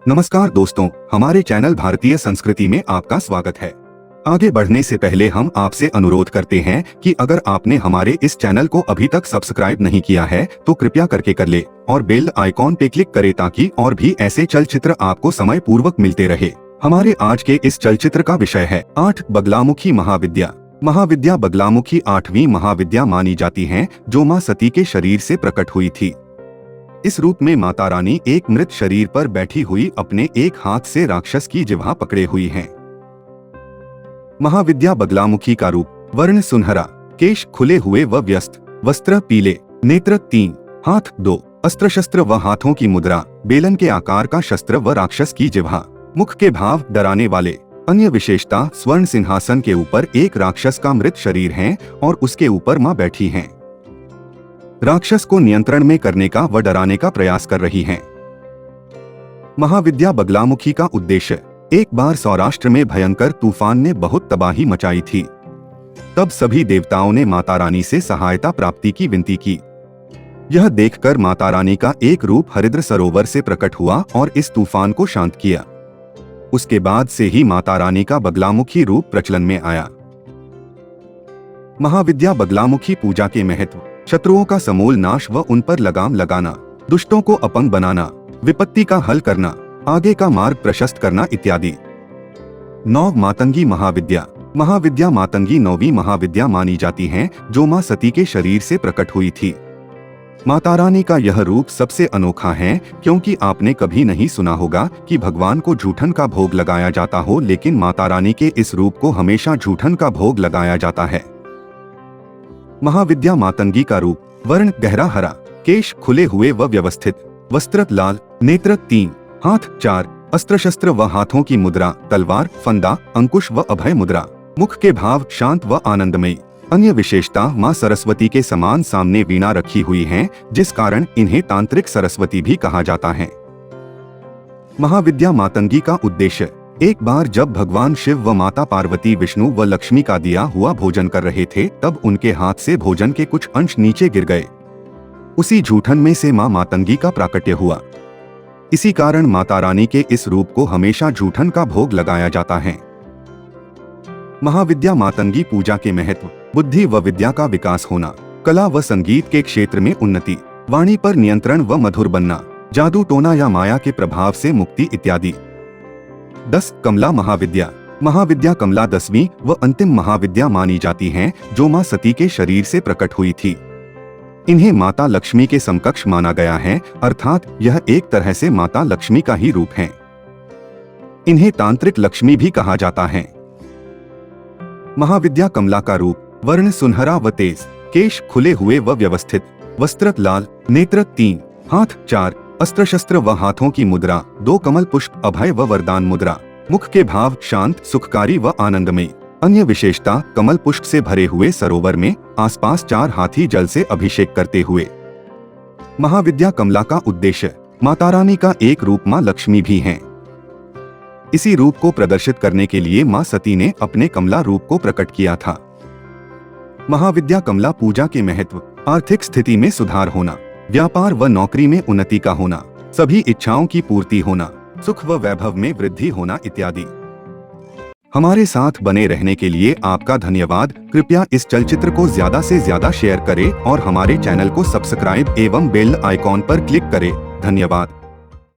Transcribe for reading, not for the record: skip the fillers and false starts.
नमस्कार दोस्तों, हमारे चैनल भारतीय संस्कृति में आपका स्वागत है। आगे बढ़ने से पहले हम आपसे अनुरोध करते हैं कि अगर आपने हमारे इस चैनल को अभी तक सब्सक्राइब नहीं किया है तो कृपया करके कर ले और बेल आइकॉन पे क्लिक करें ताकि और भी ऐसे चलचित्र आपको समय पूर्वक मिलते रहे। हमारे आज के इस चलचित्र का विषय है 8 बगलामुखी महाविद्या। महाविद्या बगलामुखी 8वीं महाविद्या मानी जाती है जो माँ सती के शरीर से प्रकट हुई थी। इस रूप में माता रानी एक मृत शरीर पर बैठी हुई अपने एक हाथ से राक्षस की जिह्वा पकड़े हुई हैं। महाविद्या बगलामुखी का रूप वर्ण सुनहरा, केश खुले हुए व व्यस्त, वस्त्र पीले, नेत्र 3, हाथ 2, अस्त्र शस्त्र व हाथों की मुद्रा, बेलन के आकार का शस्त्र व राक्षस की जिह्वा, मुख के भाव डराने वाले। अन्य विशेषता स्वर्ण सिंहासन के ऊपर एक राक्षस का मृत शरीर है और उसके ऊपर माँ बैठी हैं। राक्षस को नियंत्रण में करने का व डराने का प्रयास कर रही हैं। महाविद्या बगलामुखी का उद्देश्य एक बार सौराष्ट्र में भयंकर तूफान ने बहुत तबाही मचाई थी। तब सभी देवताओं ने माता रानी से सहायता प्राप्ति की विनती की। यह देखकर माता रानी का एक रूप हरिद्र सरोवर से प्रकट हुआ और इस तूफान को शांत किया। उसके बाद से ही माता रानी का बगलामुखी रूप प्रचलन में आया। महाविद्या बगलामुखी पूजा के महत्व: शत्रुओं का समूल नाश व उन पर लगाम लगाना, दुष्टों को अपंग बनाना, विपत्ति का हल करना, आगे का मार्ग प्रशस्त करना इत्यादि। 9 मातंगी महाविद्या। महाविद्या मातंगी 9वीं महाविद्या मानी जाती हैं जो माँ सती के शरीर से प्रकट हुई थी। माता रानी का यह रूप सबसे अनोखा है क्योंकि आपने कभी नहीं सुना होगा कि भगवान को जूठन का भोग लगाया जाता हो, लेकिन माता रानी के इस रूप को हमेशा जूठन का भोग लगाया जाता है। महाविद्या मातंगी का रूप वर्ण गहरा हरा, केश खुले हुए व व्यवस्थित, वस्त्र लाल, नेत्र 3, हाथ 4, अस्त्र शस्त्र व हाथों की मुद्रा तलवार, फंदा, अंकुश व अभय मुद्रा, मुख के भाव शांत व आनंदमयी। अन्य विशेषता माँ सरस्वती के समान सामने वीणा रखी हुई हैं, जिस कारण इन्हें तांत्रिक सरस्वती भी कहा जाता है। महाविद्या मातंगी का उद्देश्य: एक बार जब भगवान शिव व माता पार्वती विष्णु व लक्ष्मी का दिया हुआ भोजन कर रहे थे तब उनके हाथ से भोजन के कुछ अंश नीचे गिर गए। उसी जूठन में से माँ मातंगी का प्राकट्य हुआ। इसी कारण माता रानी के इस रूप को हमेशा जूठन का भोग लगाया जाता है। महाविद्या मातंगी पूजा के महत्व: बुद्धि व विद्या का विकास होना, कला व संगीत के क्षेत्र में उन्नति, वाणी पर नियंत्रण व मधुर बनना, जादू टोना या माया के प्रभाव से मुक्ति इत्यादि। 10 कमला महाविद्या। महाविद्या कमला 10वीं व अंतिम महाविद्या मानी जाती हैं जो माँ सती के शरीर से प्रकट हुई थी। इन्हें माता लक्ष्मी के समकक्ष माना गया है, अर्थात यह एक तरह से माता लक्ष्मी का ही रूप है। इन्हें तांत्रिक लक्ष्मी भी कहा जाता है। महाविद्या कमला का रूप वर्ण सुनहरा व तेज, केश खुले हुए व व्यवस्थित, वस्त्र लाल, नेत्र 3, हाथ 4, अस्त्र शस्त्र व हाथों की मुद्रा 2 कमल पुष्प, अभय व वरदान मुद्रा, मुख के भाव शांत, सुखकारी व आनंदमयी। अन्य विशेषता कमल पुष्प से भरे हुए सरोवर में आसपास 4 हाथी जल से अभिषेक करते हुए। महाविद्या कमला का उद्देश्य: माता रानी का एक रूप माँ लक्ष्मी भी हैं। इसी रूप को प्रदर्शित करने के लिए माँ सती ने अपने कमला रूप को प्रकट किया था। महाविद्या कमला पूजा के महत्व: आर्थिक स्थिति में सुधार होना, व्यापार व नौकरी में उन्नति का होना, सभी इच्छाओं की पूर्ति होना, सुख व वैभव में वृद्धि होना इत्यादि। हमारे साथ बने रहने के लिए आपका धन्यवाद। कृपया इस चलचित्र को ज्यादा से ज्यादा शेयर करें और हमारे चैनल को सब्सक्राइब एवं बेल आइकॉन पर क्लिक करें। धन्यवाद।